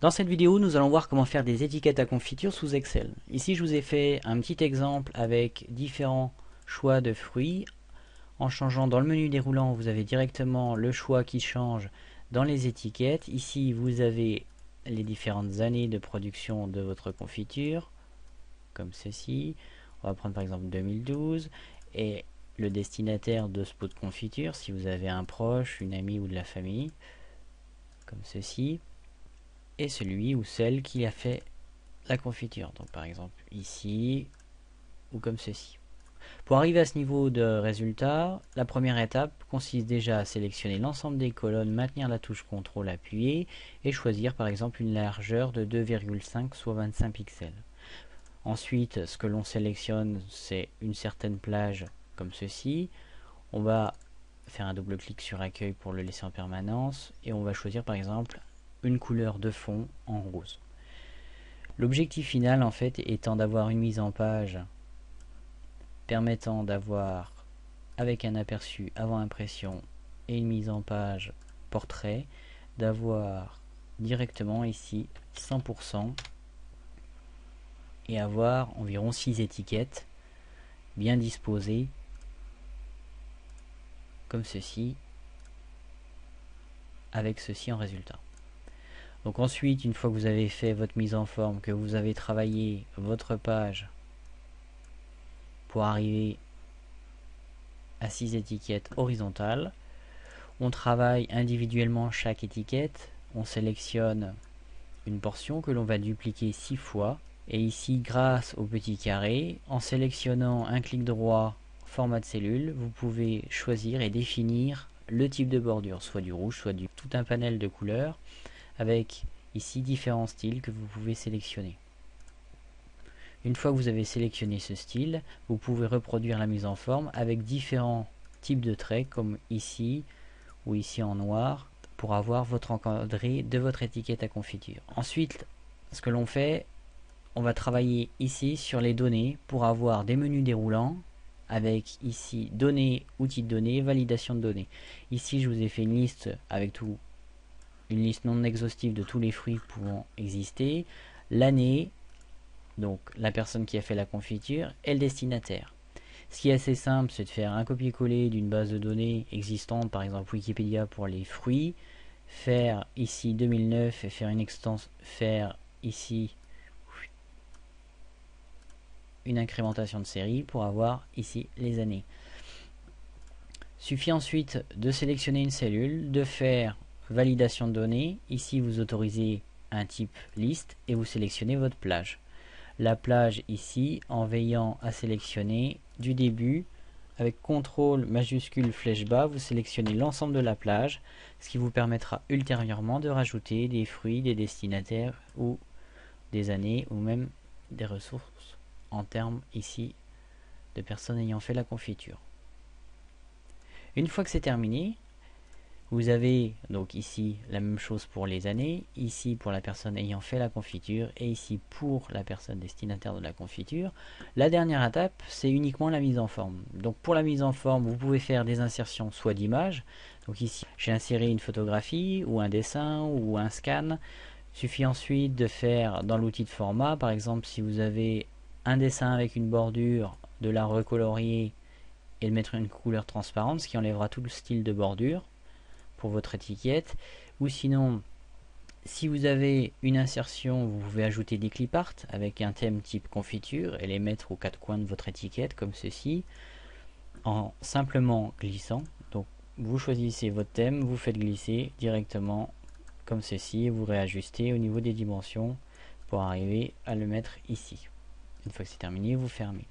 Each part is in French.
Dans cette vidéo, nous allons voir comment faire des étiquettes à confiture sous Excel. Ici, je vous ai fait un petit exemple avec différents choix de fruits. En changeant dans le menu déroulant, vous avez directement le choix qui change dans les étiquettes. Ici, vous avez les différentes années de production de votre confiture, comme ceci. On va prendre par exemple 2012 et le destinataire de ce pot de confiture, si vous avez un proche, une amie ou de la famille, comme ceci. Et celui ou celle qui a fait la confiture. Donc par exemple ici ou comme ceci. Pour arriver à ce niveau de résultat, la première étape consiste déjà à sélectionner l'ensemble des colonnes, maintenir la touche CTRL appuyée et choisir par exemple une largeur de 2,5 soit 25 pixels. Ensuite, ce que l'on sélectionne, c'est une certaine plage comme ceci. On va faire un double clic sur accueil pour le laisser en permanence et on va choisir par exemple une couleur de fond en rose. L'objectif final en fait étant d'avoir une mise en page permettant d'avoir avec un aperçu avant impression et une mise en page portrait, d'avoir directement ici 100% et avoir environ 6 étiquettes bien disposées comme ceci avec ceci en résultat. Donc ensuite, une fois que vous avez fait votre mise en forme, que vous avez travaillé votre page pour arriver à 6 étiquettes horizontales, on travaille individuellement chaque étiquette, on sélectionne une portion que l'on va dupliquer 6 fois, et ici grâce au petit carré, en sélectionnant un clic droit format de cellule, vous pouvez choisir et définir le type de bordure, soit du rouge, soit du tout un panel de couleurs, avec ici différents styles que vous pouvez sélectionner. Une fois que vous avez sélectionné ce style, vous pouvez reproduire la mise en forme avec différents types de traits comme ici ou ici en noir pour avoir votre encadré de votre étiquette à confiture. Ensuite, ce que l'on fait, on va travailler ici sur les données pour avoir des menus déroulants avec ici données, outils de données, validation de données. Ici, je vous ai fait une liste avec une liste non exhaustive de tous les fruits pouvant exister, l'année, donc la personne qui a fait la confiture et le destinataire. Ce qui est assez simple, c'est de faire un copier-coller d'une base de données existante, par exemple Wikipédia pour les fruits, faire ici 2009 et faire une extension, faire ici une incrémentation de série pour avoir ici les années. Suffit ensuite de sélectionner une cellule, de faire validation de données. Ici vous autorisez un type liste et vous sélectionnez votre plage. La plage ici en veillant à sélectionner du début avec CTRL majuscule flèche bas, vous sélectionnez l'ensemble de la plage, ce qui vous permettra ultérieurement de rajouter des fruits, des destinataires ou des années ou même des ressources en termes ici de personnes ayant fait la confiture. Une fois que c'est terminé, vous avez donc ici la même chose pour les années, ici pour la personne ayant fait la confiture et ici pour la personne destinataire de la confiture. La dernière étape, c'est uniquement la mise en forme. Donc pour la mise en forme, vous pouvez faire des insertions soit d'images. Donc ici, j'ai inséré une photographie ou un dessin ou un scan. Il suffit ensuite de faire dans l'outil de format, par exemple si vous avez un dessin avec une bordure, de la recolorier et de mettre une couleur transparente, ce qui enlèvera tout le style de bordure pour votre étiquette. Ou sinon, si vous avez une insertion, vous pouvez ajouter des clip art avec un thème type confiture et les mettre aux quatre coins de votre étiquette comme ceci, en simplement glissant. Donc vous choisissez votre thème, vous faites glisser directement comme ceci et vous réajustez au niveau des dimensions pour arriver à le mettre ici. Une fois que c'est terminé, vous fermez.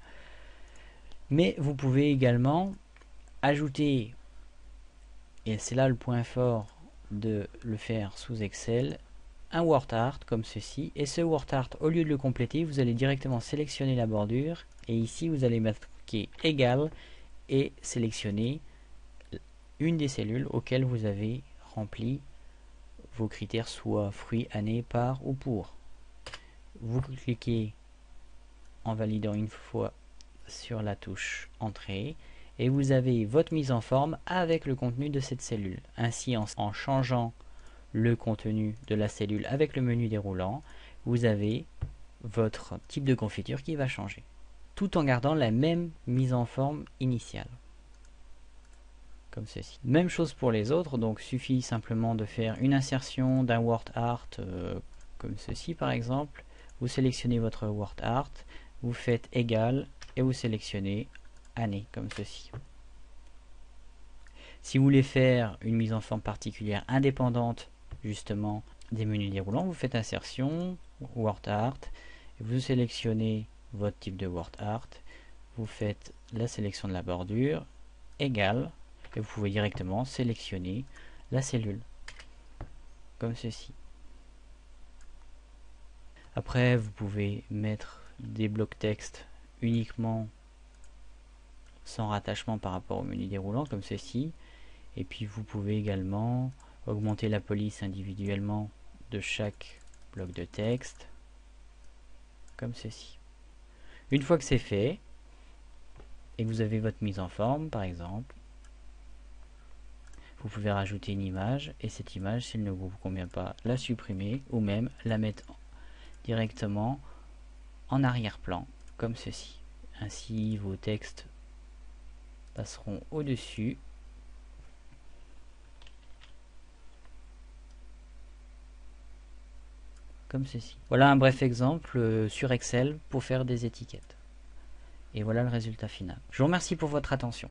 Mais vous pouvez également ajouter, et c'est là le point fort de le faire sous Excel, un word art comme ceci. Et ce word art, au lieu de le compléter, vous allez directement sélectionner la bordure. Et ici, vous allez marquer égal et sélectionner une des cellules auxquelles vous avez rempli vos critères, soit fruits, année, par ou pour. Vous cliquez en validant une fois sur la touche entrée et vous avez votre mise en forme avec le contenu de cette cellule. Ainsi, en changeant le contenu de la cellule avec le menu déroulant, vous avez votre type de confiture qui va changer, tout en gardant la même mise en forme initiale. Comme ceci. Même chose pour les autres, donc suffit simplement de faire une insertion d'un word art comme ceci par exemple. Vous sélectionnez votre word art, vous faites égal et vous sélectionnez année comme ceci. Si vous voulez faire une mise en forme particulière indépendante justement des menus déroulants, vous faites insertion, word art, et vous sélectionnez votre type de word art, vous faites la sélection de la bordure, égal, et vous pouvez directement sélectionner la cellule, comme ceci. Après, vous pouvez mettre des blocs texte uniquement sans rattachement par rapport au menu déroulant, comme ceci. Et puis vous pouvez également augmenter la police individuellement de chaque bloc de texte, comme ceci. Une fois que c'est fait, et que vous avez votre mise en forme, par exemple, vous pouvez rajouter une image, et cette image, si elle ne vous convient pas, la supprimer, ou même la mettre directement en arrière-plan, comme ceci. Ainsi, vos textes passeront au-dessus. Comme ceci. Voilà un bref exemple sur Excel pour faire des étiquettes. Et voilà le résultat final. Je vous remercie pour votre attention.